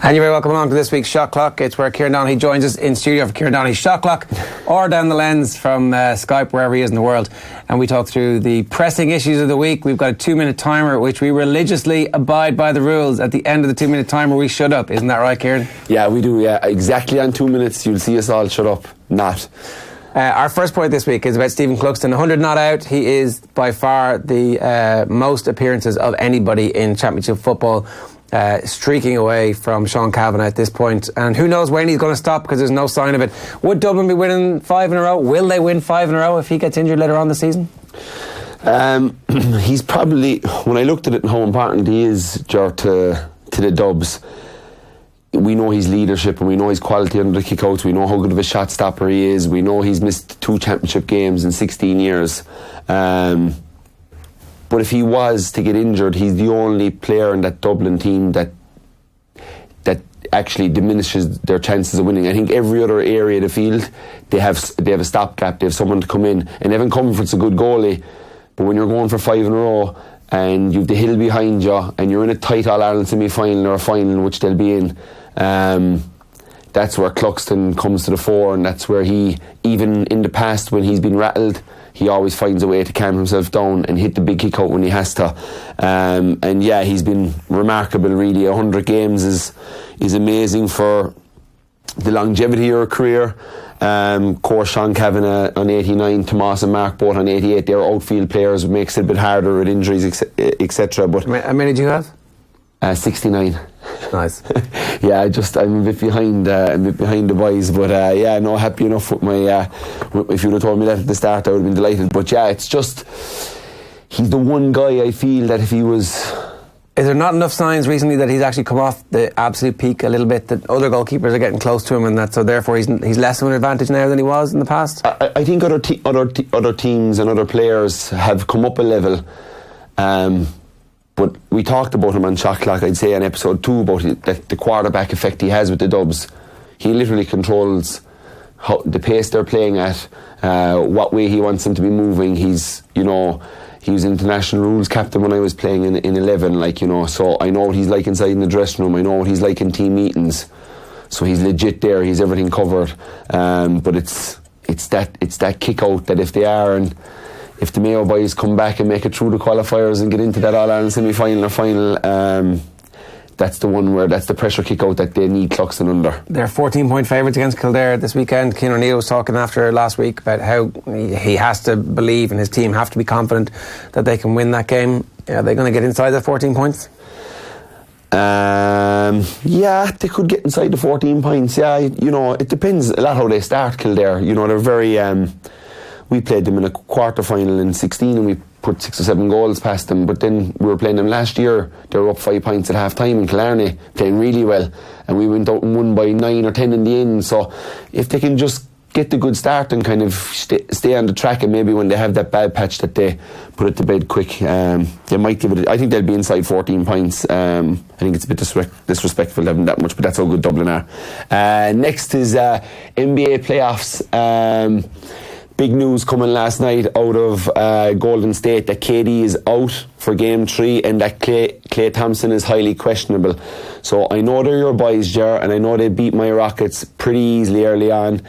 And you're very welcome along to this week's Shot Clock. It's where Kieran Donaghy joins us in studio for Kieran Donaghy's Shot Clock, or down the lens from Skype, wherever he is in the world. And we talk through the pressing issues of the week. We've got a 2-minute timer, which we religiously abide by the rules. At the end of the 2-minute timer, we shut up. Isn't that right, Kieran? Yeah, we do. Yeah, exactly on 2 minutes. You'll see us all shut up. Not. Our first point this week is about Stephen Cluxton. 100 not out. He is by far the most appearances of anybody in Championship football. Streaking away from Sean Cavanagh at this point, and who knows when he's going to stop, because there's no sign of it. Would Dublin be winning 5 in a row? Will they win 5 in a row if he gets injured later on the season? He's probably, when I looked at it and how important he is, Ger, to the Dubs, we know his leadership and we know his quality under the kickouts. We know how good of a shot stopper he is. We know he's missed 2 championship games in 16 years. But if he was to get injured, he's the only player in that Dublin team that actually diminishes their chances of winning. I think every other area of the field, they have a stopgap. They have someone to come in. And Evan Comfort's a good goalie, but when you're going for 5 in a row and you've the hill behind you and you're in a tight All-Ireland semi-final or a final, which they'll be in, that's where Cluxton comes to the fore, and that's where he, even in the past when he's been rattled, he always finds a way to calm himself down and hit the big kick out when he has to. And yeah, he's been remarkable, really. 100 games is amazing for the longevity of your career. Of course, Sean Cavanagh on 89, Tomas and Mark both on 88. They're outfield players, which makes it a bit harder with injuries, etc. But how many do you have? 69. Nice. Yeah, I'm a bit behind the boys, but yeah, no, happy enough with my. If you'd have told me that at the start, I would have been delighted. But yeah, it's just he's the one guy I feel that if he was. Is there not enough signs recently that he's actually come off the absolute peak a little bit, that other goalkeepers are getting close to him, and that so therefore he's less of an advantage now than he was in the past? I think other teams and other players have come up a level. But we talked about him on Shot Clock, I'd say, in episode 2, about the quarterback effect he has with the Dubs. He literally controls the pace they're playing at, what way he wants them to be moving. He was international rules captain when I was playing in 11, so I know what he's like inside in the dressing room. I know what he's like in team meetings. So he's legit there. He's everything covered. But it's that kick out that if they are, and if the Mayo boys come back and make it through the qualifiers and get into that All-Ireland semi-final or final, that's the one where that's the pressure kick out that they need Cluxton under. They're 14-point favourites against Kildare this weekend. Cian O'Neill was talking after last week about how he has to believe and his team have to be confident that they can win that game. Are they going to get inside the 14 points? Yeah, they could get inside the 14 points. Yeah, it depends a lot how they start, Kildare. They're very... we played them in a quarter-final in 16 and we put 6 or 7 goals past them, but then we were playing them last year. They were up 5 points at half-time in Killarney, playing really well, and we went out and won by 9 or 10 in the end. So if they can just get the good start and kind of stay on the track, and maybe when they have that bad patch that they put it to bed quick, they might give it. I think they'll be inside 14 points. I think it's a bit disrespectful having that much, but that's how good Dublin are. Next is NBA playoffs. Big news coming last night out of Golden State that KD is out for Game 3 and that Klay Thompson is highly questionable. So I know they're your boys, Ger, and I know they beat my Rockets pretty easily early on.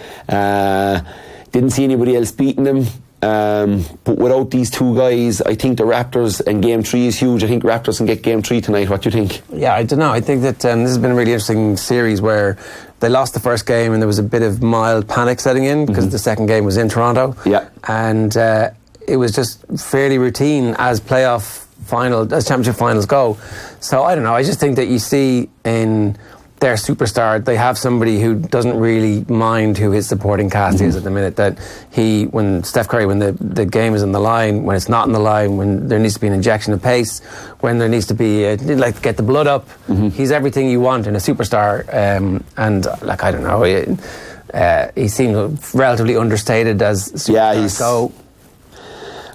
Didn't see anybody else beating them. But without these two guys, I think the Raptors, and Game 3 is huge. I think Raptors can get Game 3 tonight. What do you think? Yeah, I don't know. I think that this has been a really interesting series where they lost the first game and there was a bit of mild panic setting in because the second game was in Toronto. Yeah. And it was just fairly routine as championship finals go. So I don't know. I just think that you see in their superstar, they have somebody who doesn't really mind who his supporting cast is at the minute. That when Steph Curry, when the game is on the line, when it's not on the line, when there needs to be an injection of pace, when there needs to be get the blood up, he's everything you want in a superstar. And I don't know, he seems relatively understated as superstars go.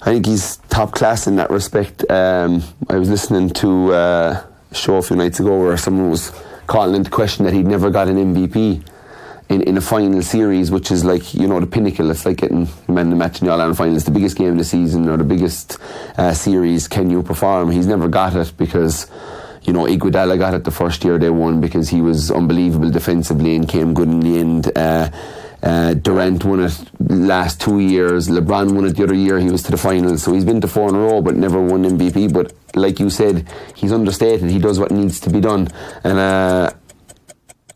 I think he's top class in that respect. I was listening to a show a few nights ago where someone was calling into question that he'd never got an MVP in a final series, which is the pinnacle. It's like getting man of the match in the All-Ireland final. It's the biggest game of the season or the biggest series. Can you perform? He's never got it because Iguodala got it the first year they won because he was unbelievable defensively and came good in the end. Durant won it last 2 years. LeBron won it the other year. He was to the finals. So he's been to 4 in a row but never won MVP. But like you said, he's understated. He does what needs to be done. And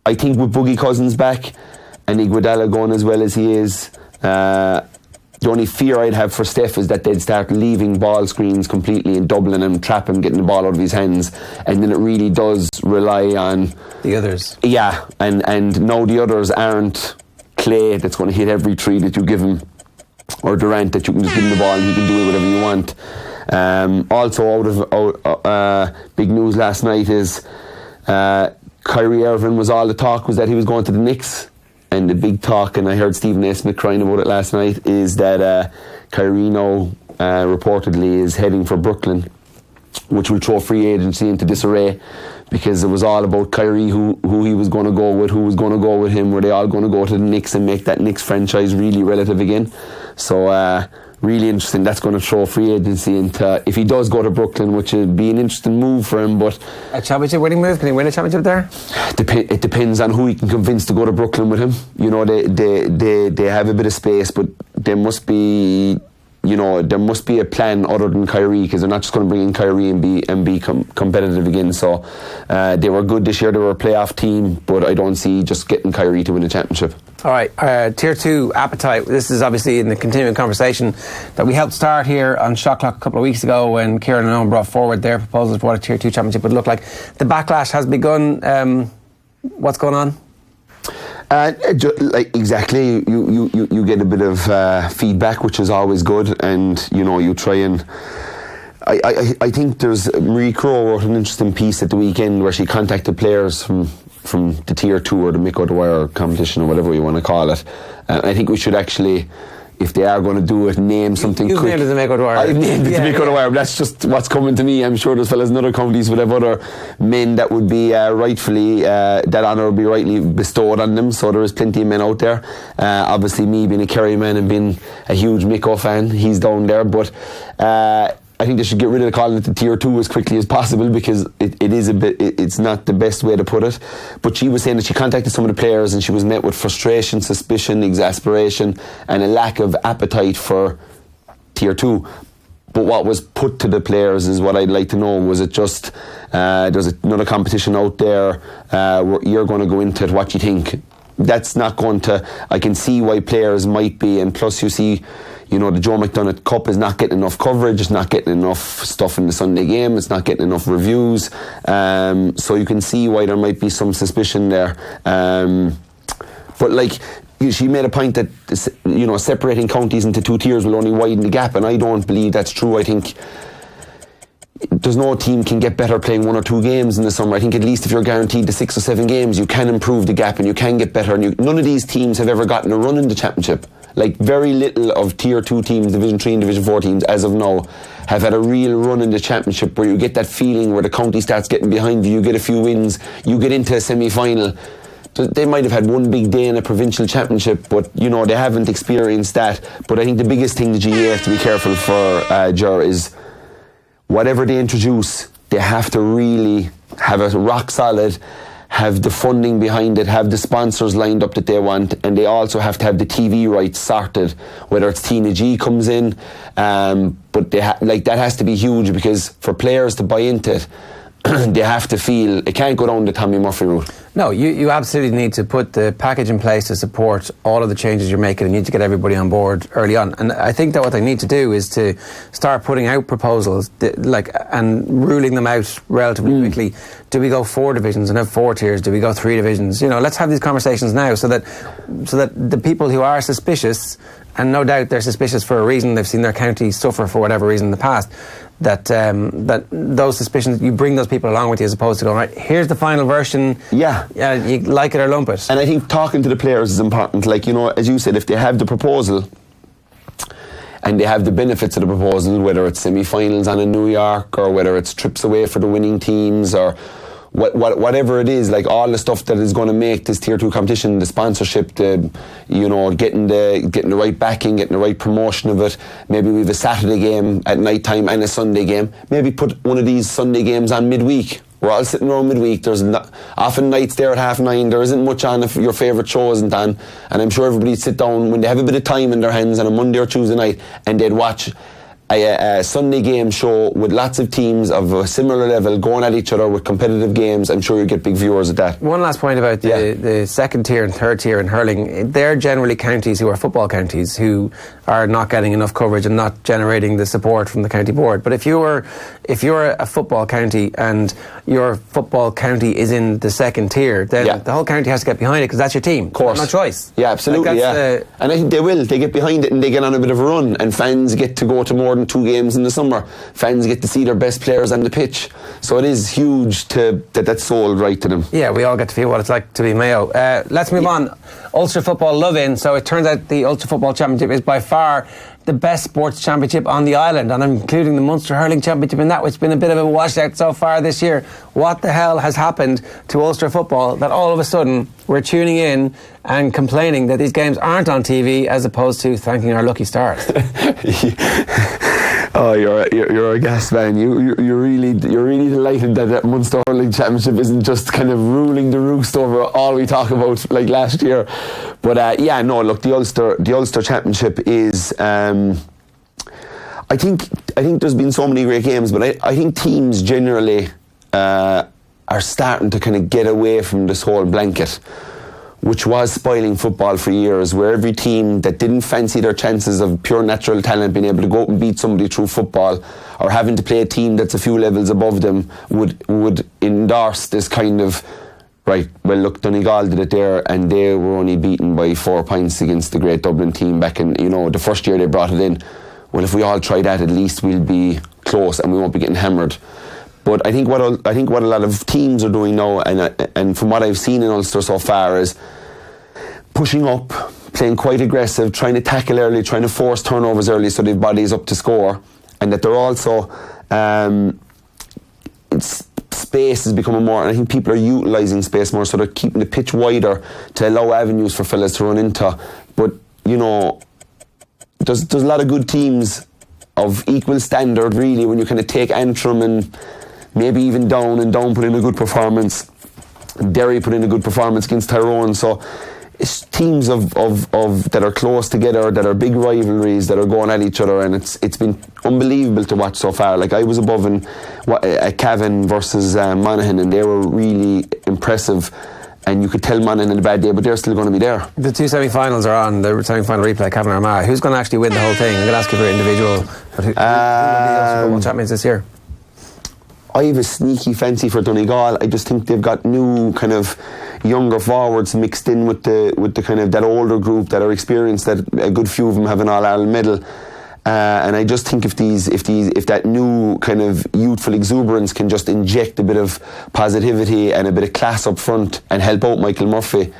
I think with Boogie Cousins back and Iguodala going as well as he is, the only fear I'd have for Steph is that they'd start leaving ball screens completely and doubling him, trapping him, getting the ball out of his hands, and then it really does rely on the others. Yeah, and now the others aren't Clay that's going to hit every three that you give him, or Durant that you can just give him the ball and he can do whatever you want. Also, big news last night is Kyrie Irving was all the talk was that he was going to the Knicks. And the big talk, and I heard Stephen A. Smith crying about it last night, is that Kyrie now reportedly is heading for Brooklyn, which will throw free agency into disarray, because it was all about Kyrie, who he was going to go with, who was going to go with him. Were they all going to go to the Knicks and make that Knicks franchise really relative again? So really interesting. That's going to throw free agency into, if he does go to Brooklyn, which would be an interesting move for him. But a championship winning move? Can he win a championship there? It depends on who he can convince to go to Brooklyn with him. They have a bit of space, but there must be a plan other than Kyrie, because they're not just going to bring in Kyrie and be competitive again. So they were good this year. They were a playoff team, but I don't see just getting Kyrie to win a championship. All right, Tier 2 appetite. This is obviously in the continuing conversation that we helped start here on Shot Clock a couple of weeks ago when Kieran and Owen brought forward their proposals for what a Tier 2 championship would look like. The backlash has begun. What's going on? Exactly, you get a bit of feedback, which is always good, and you try and. I think there's Marie Crowe wrote an interesting piece at the weekend where she contacted players from the Tier 2 or the Mick O'Dwyer competition or whatever you want to call it. I think we should actually, if they are going to do it, name something You've quick. named it the Mick O'Dwyer. I've named it the Mick O'Dwyer. That's just what's coming to me. I'm sure there's fellas in other counties would have other men that would be rightfully, that honour would be rightly bestowed on them. So there is plenty of men out there. Obviously me being a Kerry man and being a huge Micko fan, he's down there. But I think they should get rid of calling it the Tier 2 as quickly as possible, because it is a bit, it's not the best way to put it. But she was saying that she contacted some of the players and she was met with frustration, suspicion, exasperation and a lack of appetite for Tier 2. But what was put to the players is what I'd like to know. Was it just there's another competition out there, you're going to go into it, what you think? That's not going to, I can see why players might be, and plus you see, the Joe McDonagh Cup is not getting enough coverage, it's not getting enough stuff in the Sunday game, it's not getting enough reviews, so you can see why there might be some suspicion there. But she made a point that separating counties into 2 tiers will only widen the gap, and I don't believe that's true. I think there's no team can get better playing 1 or 2 games in the summer. I think at least if you're guaranteed the 6 or 7 games, you can improve the gap and you can get better. And none of these teams have ever gotten a run in the championship. Very little of Tier 2 teams, Division 3 and Division 4 teams, as of now, have had a real run in the championship where you get that feeling where the county starts getting behind you, you get a few wins, you get into a semi-final. They might have had one big day in a provincial championship, but they haven't experienced that. But I think the biggest thing the GAA have to be careful for, Ger, is whatever they introduce, they have to really have a rock solid, have the funding behind it, have the sponsors lined up that they want, and they also have to have the TV rights sorted, whether it's Tina G comes in, but that has to be huge, because for players to buy into it, they have to feel it can't go down the Tommy Murphy route. No, you absolutely need to put the package in place to support all of the changes you're making, and you need to get everybody on board early on. And I think that what they need to do is to start putting out proposals and ruling them out relatively quickly. Do we go 4 divisions and have 4 tiers? Do we go 3 divisions? Let's have these conversations now, so that the people who are suspicious, and no doubt they're suspicious for a reason, they've seen their county suffer for whatever reason in the past, that those suspicions, you bring those people along with you, as opposed to going, right, here's the final version, you like it or lump it. And I think talking to the players is important. As you said, if they have the proposal and they have the benefits of the proposal, whether it's semi-finals on in New York, or whether it's trips away for the winning teams, or whatever it is, all the stuff that is going to make this Tier 2 competition, the sponsorship, getting the right backing, getting the right promotion of it. Maybe we have a Saturday game at night time and a Sunday game. Maybe put one of these Sunday games on midweek, We're all sitting around midweek. There's often nights there at 9:30. There isn't much on if your favourite show isn't on. And I'm sure everybody sit down when they have a bit of time in their hands on a Monday or Tuesday night, and they'd watch a Sunday game show with lots of teams of a similar level going at each other with competitive games. I'm sure you get big viewers at that. One last point about the second tier and third tier in hurling. They're generally counties who are football counties who are not getting enough coverage and not generating the support from the county board. But if you're a football county and your football county is in the second tier, then the whole county has to get behind it because that's your team. Of course. No choice. Yeah, absolutely. And I think they will. They get behind it and they get on a bit of a run, and fans get to go to more than 2 games in the summer. Fans get to see their best players on the pitch. So it is huge that's sold right to them. Yeah, we all get to feel what it's like to be Mayo. Let's move on. Ulster football love in. So it turns out the Ulster Football Championship is by far the best sports championship on the island, and I'm including the Munster Hurling Championship in that, which has been a bit of a washout so far this year. What the hell has happened to Ulster football that all of a sudden we're tuning in and complaining that these games aren't on TV as opposed to thanking our lucky stars? Oh, you're a guest, man. You're really delighted that Munster Hurling Championship isn't just kind of ruling the roost over all we talk about like last year. But look, the Ulster Championship is. I think there's been so many great games, but I think teams generally are starting to kind of get away from this whole blanket, which was spoiling football for years, where every team that didn't fancy their chances of pure natural talent being able to go out and beat somebody through football, or having to play a team that's a few levels above them, would endorse this kind of, right, well look, Donegal did it there and they were only beaten by 4 points against the great Dublin team back in, the first year they brought it in. Well, if we all try that, at least we'll be close and we won't be getting hammered. But I think what a lot of teams are doing now, and from what I've seen in Ulster so far, is pushing up, playing quite aggressive, trying to tackle early, trying to force turnovers early so they've bodies up to score, and that they're also space is becoming more, and I think people are utilising space more, so they're keeping the pitch wider to allow avenues for fellas to run into. But there's a lot of good teams of equal standard really when you kind of take Antrim and maybe even Down put in a good performance, Derry put in a good performance against Tyrone. So it's teams of that are close together, that are big rivalries, that are going at each other, and it's been unbelievable to watch so far. Like I was above in Cavan versus Monaghan, and they were really impressive. And you could tell Monaghan in a bad day, but they're still going to be there. The 2 semi-finals are on. The semi-final replay, Cavan Armagh. Who's going to actually win the whole thing? I'm going to ask you for individual. Who will be the Ulster Football Champions this year? I have a sneaky fancy for Donegal. I just think they've got new kind of younger forwards mixed in with the kind of that older group that are experienced, that a good few of them have an All-Ireland medal. And I just think if that new kind of youthful exuberance can just inject a bit of positivity and a bit of class up front and help out Michael Murphy,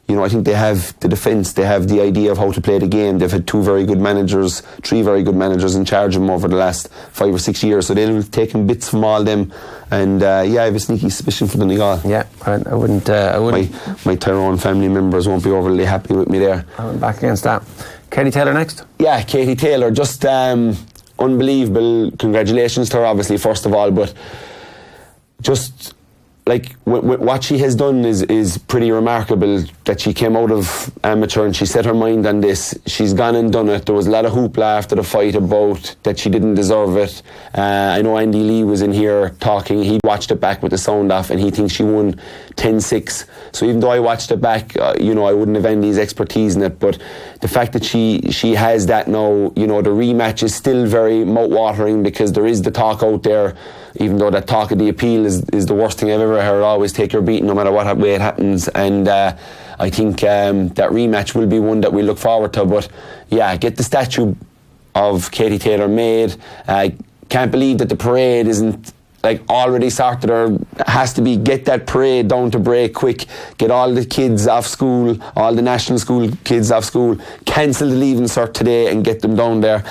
I think they have the defence, they have the idea of how to play the game. They've had 3 very good managers in charge of them over the last 5 or 6 years, so they'll take bits from all them. And I have a sneaky suspicion for Donegal. Yeah, I wouldn't. My Tyrone family members won't be overly happy with me there. I went back against that. Katie Taylor next? Yeah, Katie Taylor, just unbelievable. Congratulations to her, obviously, first of all, but just like what she has done is pretty remarkable. That she came out of amateur and she set her mind on this. She's gone and done it. There was a lot of hoopla after the fight about that she didn't deserve it. I know Andy Lee was in here talking. He watched it back with the sound off and he thinks she won 10-6. So even though I watched it back, I wouldn't have Andy's expertise in it. But the fact that she has that now, the rematch is still very mouth-watering because there is the talk out there. Even though that talk of the appeal is the worst thing I've ever heard. Always take your beating no matter what way it happens. And I think that rematch will be one that we look forward to. But yeah, get the statue of Katie Taylor made. Can't believe that the parade isn't already sorted, or has to be. Get that parade down to break quick. Get all the kids off school, all the national school kids off school. Cancel the leaving cert today and get them down there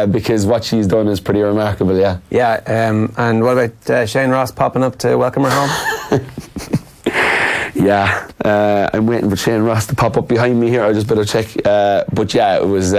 because what she's done is pretty remarkable. Yeah. And what about Shane Ross popping up to welcome her home? Yeah, I'm waiting for Shane Ross to pop up behind me here. I just better check. But yeah, it was.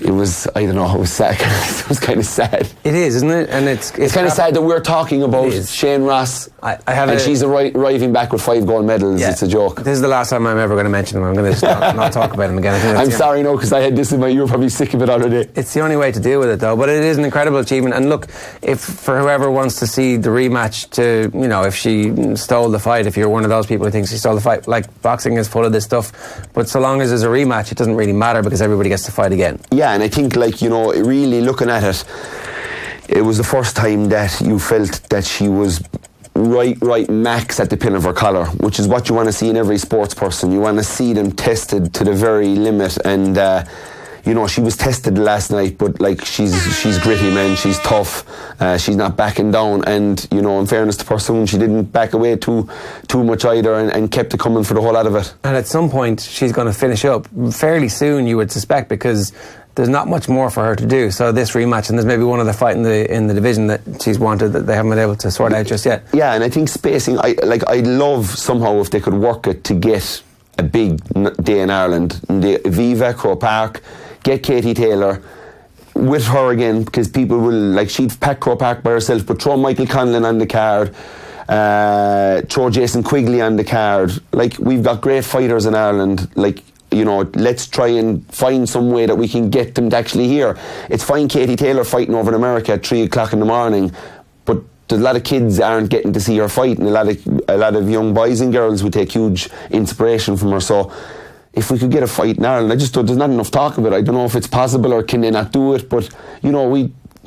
it was, I don't know, it was sad. It was kind of sad. It is, isn't it? And it's kind of sad that we're talking about Shane Ross, and she's arriving back with 5 gold medals. Yeah. It's a joke. This is the last time I'm ever going to mention him. I'm going to just not talk about him again. I'm sorry, no, because I had this in my. You were probably sick of it already. It's the only way to deal with it, though. But it is an incredible achievement. And look, if for whoever wants to see the rematch, to if she stole the fight, if you're one of those people who thinks she stole the fight, like, boxing is full of this stuff. But so long as there's a rematch, it doesn't really matter because everybody gets to fight again. Yeah, and I think, really looking at it, it was the first time that you felt that she was right max at the pin of her collar, which is what you want to see in every sports person. You want to see them tested to the very limit, and she was tested last night, but she's gritty, man. She's tough. She's not backing down, and in fairness to Pursoon, she didn't back away too much either, and kept it coming for the whole lot of it. And at some point, she's going to finish up fairly soon, you would suspect, because there's not much more for her to do. So this rematch, and there's maybe one other fight in the division that she's wanted that they haven't been able to sort out just yet. Yeah, and I think spacing, I'd love somehow if they could work it to get a big day in Ireland, Viva, Croke Park, get Katie Taylor with her again, because people will, she'd pack Croke Park by herself, but throw Michael Conlon on the card, throw Jason Quigley on the card. We've got great fighters in Ireland. Let's try and find some way that we can get them to actually hear. It's fine Katie Taylor fighting over in America at 3 o'clock in the morning, but there's a lot of kids aren't getting to see her fight, and a lot of young boys and girls would take huge inspiration from her. So if we could get a fight in Ireland, I just thought there's not enough talk about it. I don't know if it's possible or can they not do it, but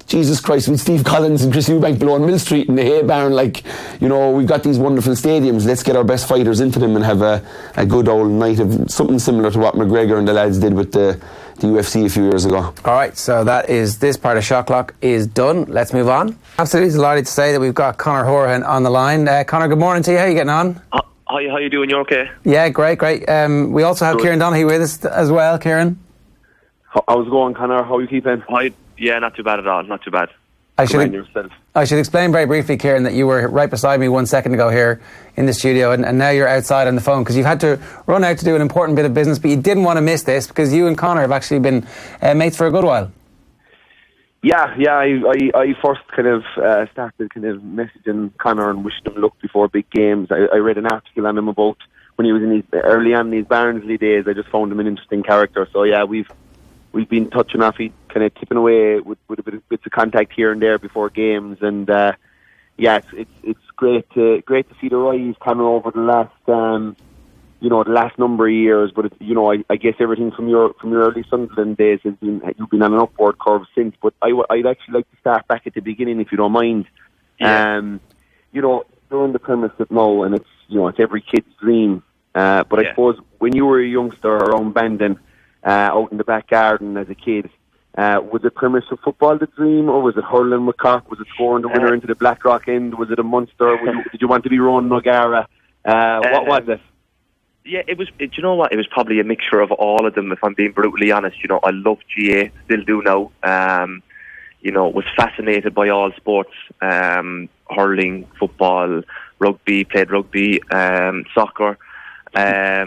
Jesus Christ, with Steve Collins and Chris Eubank below on Mill Street in the hay barn, we've got these wonderful stadiums. Let's get our best fighters into them and have a good old night of something similar to what McGregor and the lads did with the UFC a few years ago. Alright, so that is this part of Shot Clock is done. Let's move on. Absolutely delighted to say that we've got Conor Hourihane on the line. Conor, good morning to you. How are you getting on? Hi, how you doing? You okay? Yeah, great. We also have Kieran Donaghy with us as well. Kieran? How's it going, Conor? How are you keeping? Yeah, not too bad at all. Not too bad. I should explain very briefly, Kieran, that you were right beside me 1 second ago here in the studio, and now you're outside on the phone because you've had to run out to do an important bit of business, but you didn't want to miss this because you and Conor have actually been mates for a good while. Yeah. I first started messaging Conor and wishing him luck before big games. I read an article on him about when he was early on in his Barnsley days. I just found him an interesting character. So yeah, we've been touching off, kind of tipping away with a bit of bits of contact here and there before games, and it's great to see the rise, Conor, over the last the last number of years. But I guess everything from your early Sunderland days has been, you've been on an upward curve since. But I'd actually like to start back at the beginning, if you don't mind. Yeah. During the premise of now, and it's every kid's dream. But I suppose when you were a youngster around Bandon, out in the back garden as a kid, was it Premiership football the dream, or was it hurling with Cork? Was it scoring the winner into the Blackrock end? Was it a Munster? Did you want to be Ronan O'Gara? What was it? Yeah, it was. Do you know what? It was probably a mixture of all of them, if I'm being brutally honest. I loved GA, still do now. Was fascinated by all sports, hurling, football, rugby, played rugby, soccer. I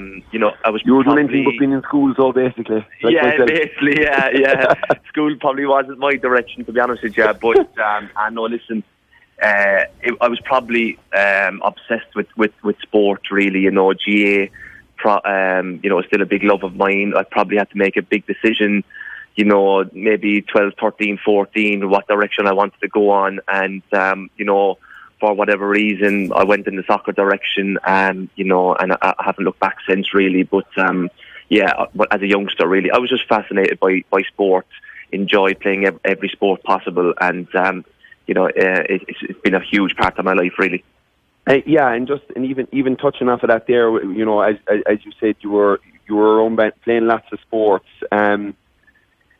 was. You were doing anything but being in school, so basically. Basically, yeah. School probably wasn't my direction, to be honest with you. But I know. Listen, I was probably obsessed with sport. Really, GA. Still a big love of mine. I probably had to make a big decision. Maybe 12, 13, 14, what direction I wanted to go on, and for whatever reason, I went in the soccer direction, and I haven't looked back since, really. But but as a youngster, really, I was just fascinated by sport, enjoyed playing every sport possible, and it's been a huge part of my life, really. And even touching off of that there, as you said, you were around playing lots of sports, and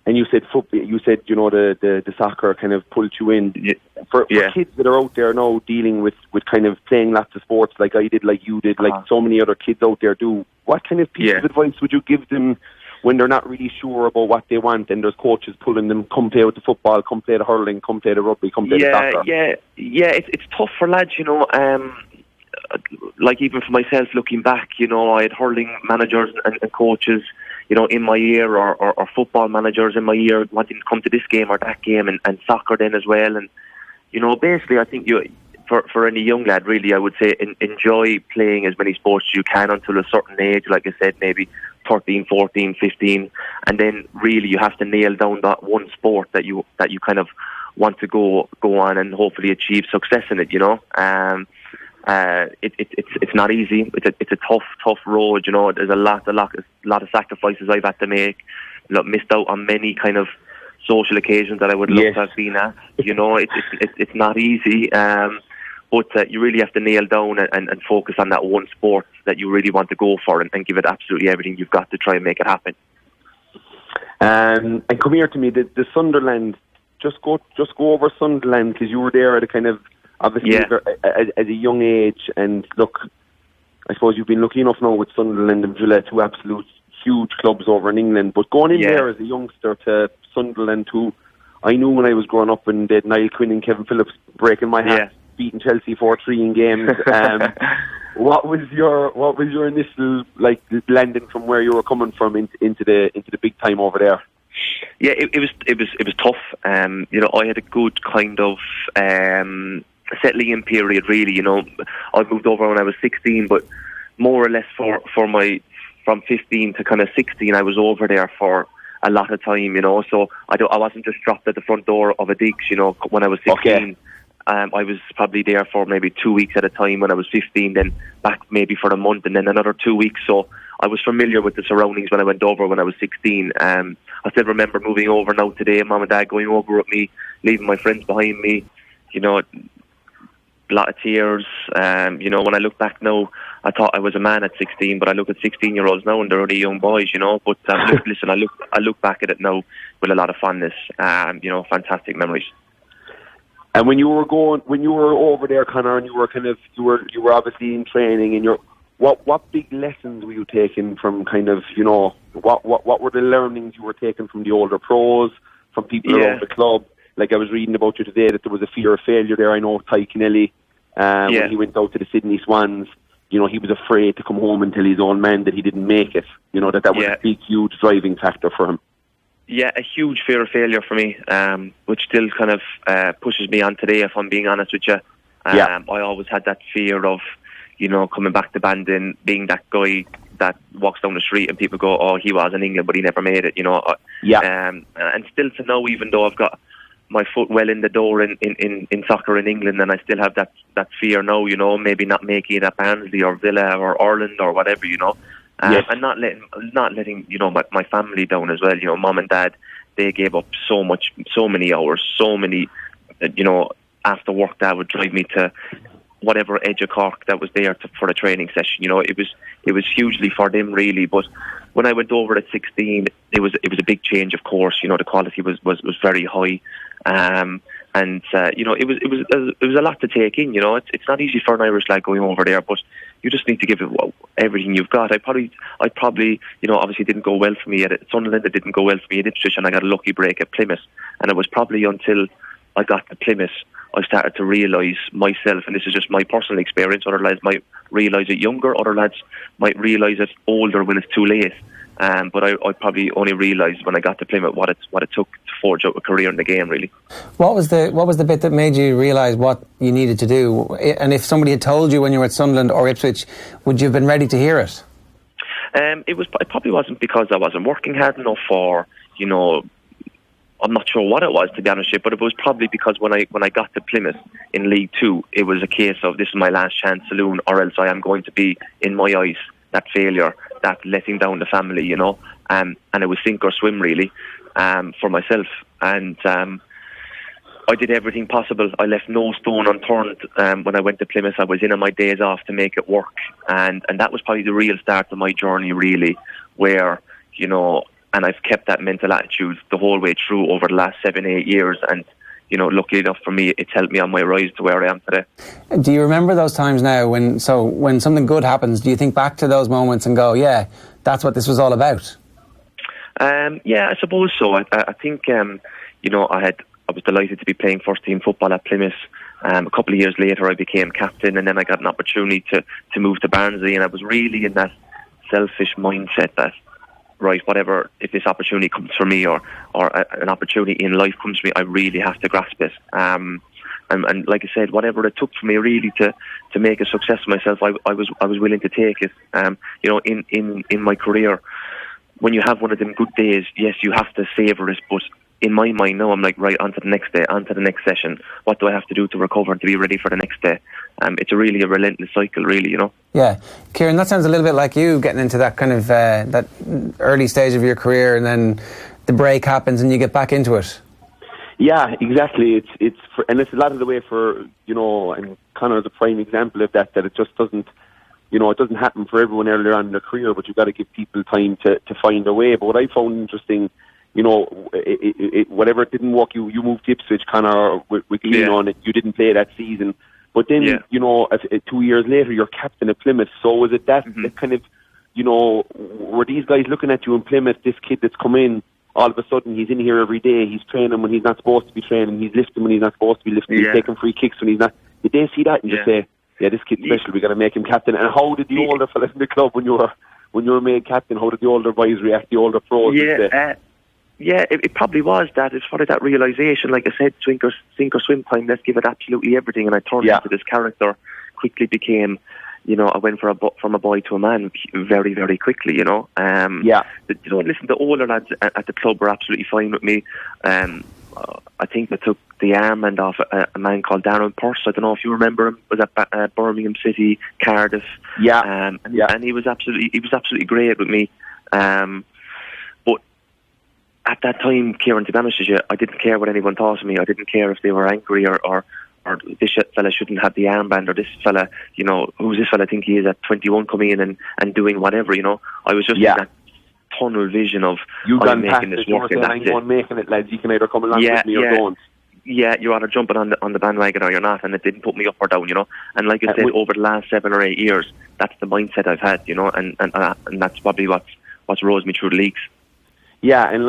you said football. You said the soccer kind of pulled you in. For kids that are out there now dealing with kind of playing lots of sports, like I did, like you did, like so many other kids out there do. What kind of piece of advice would you give them when they're not really sure about what they want, and there's coaches pulling them, come play with the football, come play the hurling, come play the rugby, come play the soccer? It's tough for lads, like even for myself looking back, I had hurling managers and coaches, in my ear, or football managers in my ear wanting to come to this game or that game, and soccer then as well. And basically, I think for any young lad, really, I would say enjoy playing as many sports as you can until a certain age, like I said, maybe 13, 14, 15, and then really you have to nail down that one sport that you kind of want to go on and hopefully achieve success in it. It's not easy. It's a tough road. There's a lot of sacrifices I've had to make. Missed out on many kind of social occasions that I would love to have been at. It's not easy. But you really have to nail down and focus on that one sport that you really want to go for, and give it absolutely everything you've got to try and make it happen. And come here to me, the Sunderland. Just go over Sunderland, because you were there at a kind of obviously at a young age. And look, I suppose you've been lucky enough now with Sunderland and Villa, two absolute huge clubs over in England. But going in there as a youngster to Sunderland, who I knew when I was growing up, and they had Niall Quinn and Kevin Phillips breaking my hat, beating Chelsea 4-3 in games. What was your initial landing from where you were coming from into the big time over there? Yeah, it was tough. I had a good kind of settling in period, really. I moved over when I was 16, but more or less from 15 to kind of 16, I was over there for a lot of time. So I wasn't just dropped at the front door of a digs. When I was 16. Okay. I was probably there for maybe 2 weeks at a time when I was 15, then back maybe for a month, and then another 2 weeks. So I was familiar with the surroundings when I went over when I was 16. I still remember moving over now today, Mum and Dad going over with me, leaving my friends behind me, a lot of tears. When I look back now, I thought I was a man at 16, but I look at 16-year-olds now and they're already young boys, But listen, I look back at it now with a lot of fondness. Fantastic memories. And when you were over there, Conor, and you were obviously in training, and what big lessons were you taking from kind of, what were the learnings you were taking from the older pros, from people around the club? Like, I was reading about you today that there was a fear of failure there. I know Ty Kennelly, when he went out to the Sydney Swans, he was afraid to come home and tell his own man that he didn't make it. That was a big, huge driving factor for him. Yeah, a huge fear of failure for me, which still kind of pushes me on today, if I'm being honest with you. I always had that fear of, coming back to Bandon, being that guy that walks down the street and people go, oh, he was in England, but he never made it, And still to know, even though I've got my foot well in the door in soccer in England, and I still have that fear now, maybe not making it at Barnsley or Villa or Ireland or whatever, and not letting my family down as well. Mum and Dad, they gave up so many hours, so many. After work, Dad would drive me to whatever edge of Cork that was there for a training session. It was hugely for them, really. But when I went over at 16, it was a big change. Of course, the quality was very high. It was a lot to take in. It's not easy for an Irish lad going over there, but you just need to give it everything you've got. I probably obviously didn't go well for me at Sunderland. It didn't go well for me at Ipswich, and I got a lucky break at Plymouth. And it was probably until I got to Plymouth I started to realise myself, and this is just my personal experience. Other lads might realise it younger. Other lads might realise it older when it's too late. But I probably only realised when I got to Plymouth what it took to forge out a career in the game, really. What was the bit that made you realise what you needed to do? And if somebody had told you when you were at Sunderland or Ipswich, would you have been ready to hear it? It probably wasn't because I wasn't working hard enough, or I'm not sure what it was, to be honest with you, but it was probably because when I got to Plymouth in League 2, it was a case of, this is my last chance saloon, or else I am going to be, in my eyes, that failure, that letting down the family, and it was sink or swim, really, for myself. And I did everything possible. I left no stone unturned. When I went to Plymouth, I was in on my days off to make it work, and that was probably the real start of my journey, really, where, and I've kept that mental attitude the whole way through over the last 7-8 years, and luckily enough for me, it's helped me on my rise to where I am today. Do you remember those times now when something good happens? Do you think back to those moments and go, yeah, that's what this was all about? Yeah, I suppose so. I think I was delighted to be playing first team football at Plymouth. A couple of years later, I became captain, and then I got an opportunity to move to Barnsley, and I was really in that selfish mindset that right, whatever, if this opportunity comes for me or an opportunity in life comes to me, I really have to grasp it. And like I said, whatever it took for me really to make a success of myself, I was willing to take it. In my career, when you have one of them good days, yes, you have to savour it, but in my mind now, I'm like, right, on to the next day, on to the next session. What do I have to do to recover and to be ready for the next day? It's a relentless cycle, really, Yeah. Kieran, that sounds a little bit like you getting into that kind of that early stage of your career, and then the break happens and you get back into it. Yeah, exactly. It's a lot of the way for, and Conor is a prime example of that it just doesn't, it doesn't happen for everyone earlier on in their career, but you've got to give people time to find a way. But what I found interesting, whatever it didn't work, you moved to Ipswich, Conor, with Lean on it. You didn't play that season. But then, 2 years later, you're captain of Plymouth. So was it that kind of, were these guys looking at you in Plymouth, this kid that's come in, all of a sudden he's in here every day, he's training when he's not supposed to be training, he's lifting when he's not supposed to be lifting, he's taking free kicks when he's not. Did they see that and just say, yeah, this kid's special, we got to make him captain? And how did the older fellas in the club, when you were made captain, how did the older boys react, the older pros? It probably was that. It's probably that realisation, like I said, sink or swim time, let's give it absolutely everything. And I turned into this character, quickly became, I went from a boy to a man very, very quickly, Listen, the older lads at the club were absolutely fine with me. I think they took the armband off a man called Darren Purse. I don't know if you remember him. Was at Birmingham City, Cardiff. And he was absolutely great with me. But at that time, Kieran, to be honest with you, I didn't care what anyone thought of me. I didn't care if they were angry or this fella shouldn't have the armband, or this fella, who's this fella think he is at 21 coming in and doing whatever, I was just in that tunnel vision of I'm making this work, and that's it. Making it, lads. You can either come along with me or don't. Yeah, you're either jumping on the bandwagon or you're not, and it didn't put me up or down, And like I said, over the last 7 or 8 years, that's the mindset I've had, and that's probably what's rose me through the leagues. Yeah, and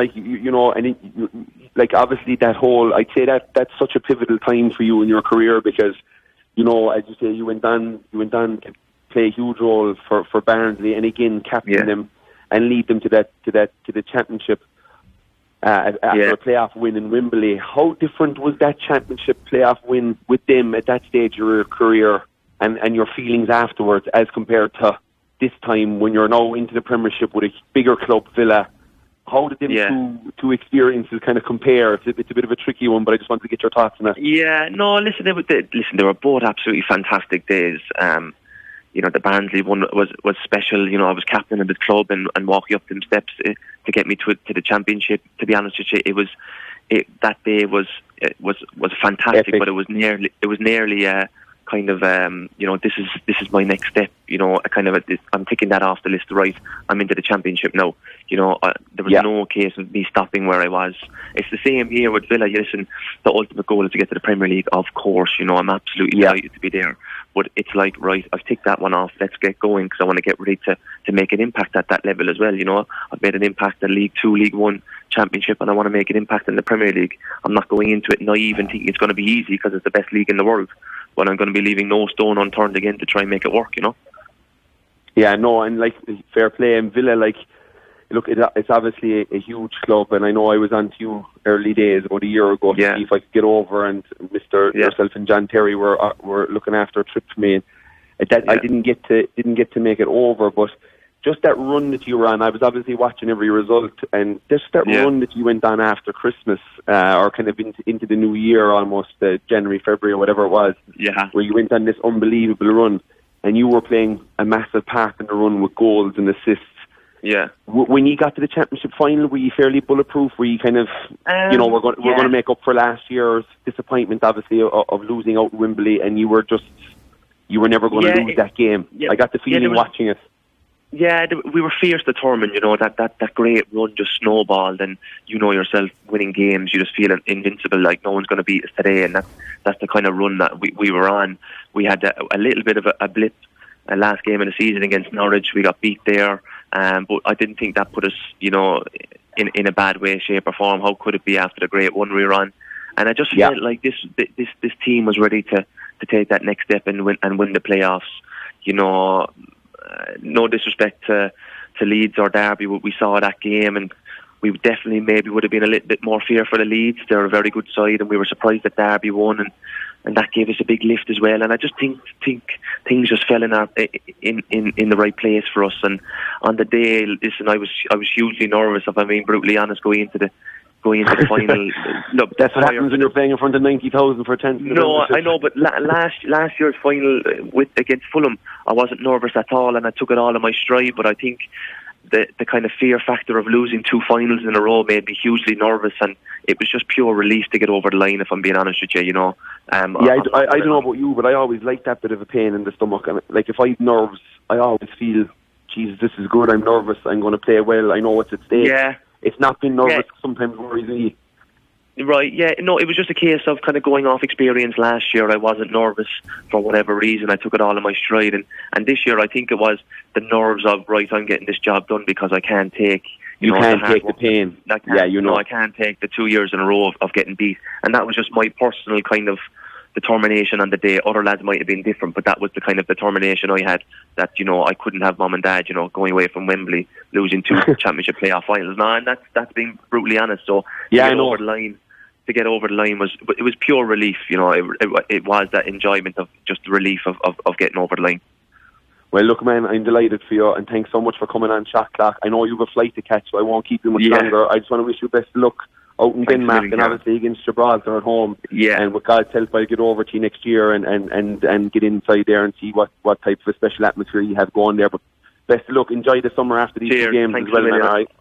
obviously that whole, I'd say that's such a pivotal time for you in your career because, as you say, you went on to play a huge role for Barnsley, and again captain them and lead them to the championship after a playoff win in Wembley. How different was that championship playoff win with them at that stage of your career, and your feelings afterwards as compared to this time when you're now into the Premiership with a bigger club, Villa? How did them two experiences kind of compare? It's a bit of a tricky one, but I just want to get your thoughts on that. Yeah, no, listen, they were both absolutely fantastic days. The Barnsley one was special. I was captain of the club and walking up them steps to get me to the championship. To be honest with you, that day was fantastic, epic. But it was nearly kind of this is my next step. I'm taking that off the list. Right, I'm into the championship now. There was no case of me stopping where I was. It's the same here with Villa. Listen, the ultimate goal is to get to the Premier League. Of course, I'm absolutely delighted to be there. But it's like, right, I've ticked that one off. Let's get going because I want to get ready to make an impact at that level as well. I've made an impact in League 2, League 1, Championship, and I want to make an impact in the Premier League. I'm not going into it naive and thinking it's going to be easy because it's the best league in the world. But I'm going to be leaving no stone unturned again to try and make it work. Yeah, no, and fair play. And Villa, look, it's obviously a huge club, and I know I was on to you early days about a year ago to see if I could get over, and yourself and John Terry were looking after a trip for me. I didn't get to make it over, but just that run that you were on, I was obviously watching every result, and just that run that you went on after Christmas, or kind of into the new year almost, January, February, or whatever it was, where you went on this unbelievable run, and you were playing a massive part in the run with goals and assists. Yeah. When you got to the championship final, were you fairly bulletproof? Were you kind of, we're going to make up for last year's disappointment, obviously, of losing out in Wembley, and you were never going to lose that game. I got the feeling watching it. Yeah, we were fierce determined, that great run just snowballed, and yourself winning games, you just feel invincible, like no one's going to beat us today, and that's the kind of run that we were on. We had a little bit of a blip last game of the season against Norwich. We got beat there, but I didn't think that put us, in a bad way, shape or form. How could it be after the great one we were on? And I just felt like this team was ready to take that next step and win the playoffs. No disrespect to Leeds or Derby. We saw that game, and we definitely maybe would have been a little bit more fearful of Leeds. They're a very good side, and we were surprised that Derby won, and that gave us a big lift as well. And I just think things just fell in the right place for us. And on the day, listen, I was hugely nervous, if I'm being brutally honest, going into the final. Look, that's what happens when you're playing in front of 90,000 for a 10th. No, I know, but last year's final against Fulham, I wasn't nervous at all, and I took it all in my stride. But I think the kind of fear factor of losing 2 finals in a row made me hugely nervous, and it was just pure relief to get over the line, if I'm being honest with you, you know. I don't know about you, but I always like that bit of a pain in the stomach. And like, if I have nerves, I always feel, Jesus, this is good, I'm nervous, I'm going to play well, I know what's at stake. Yeah. It's not being nervous sometimes worries me. Right, yeah. No, it was just a case of kind of going off experience last year. I wasn't nervous for whatever reason. I took it all in my stride. And this year, I think it was the nerves of, right, I'm getting this job done because I can't take... You can't take the pain. I can't take the 2 years in a row of getting beat. And that was just my personal kind of determination on the day. Other lads might have been different, but that was the kind of determination I had, that, you know, I couldn't have mum and dad, you know, going away from Wembley, losing 2 championship playoff finals. No, and that's being brutally honest. So to get over the line was pure relief, you know. It was that enjoyment of just the relief of getting over the line. Well, look, man, I'm delighted for you, and thanks so much for coming on Shot Clock. I know you have a flight to catch, so I won't keep you much longer. I just want to wish you best of luck out in Denmark, and obviously against Gibraltar at home. Yeah. And with God's help, I'll get over to you next year and get inside there and see what type of a special atmosphere you have going there. But best of luck. Enjoy the summer after these 2 games as well, man. All right.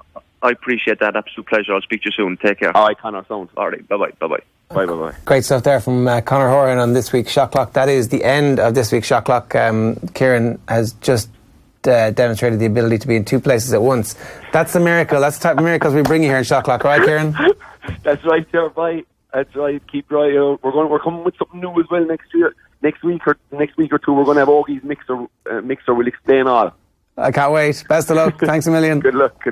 I appreciate that. Absolute pleasure. I'll speak to you soon. Take care. All right, Conor. Sound. All right. Bye-bye. Bye-bye. Bye. Great stuff there from Conor Hourihane on this week's Shot Clock. That is the end of this week's Shot Clock. Kieran has just demonstrated the ability to be in 2 places at once. That's the miracle. That's the type of miracles we bring you here in Shot Clock, right, Kieran? That's right, sir. Bye. That's right. Keep right. We're coming with something new as well next week or 2. We're going to have Ogie's mixer. We'll explain all. I can't wait. Best of luck. Thanks a million. Good luck.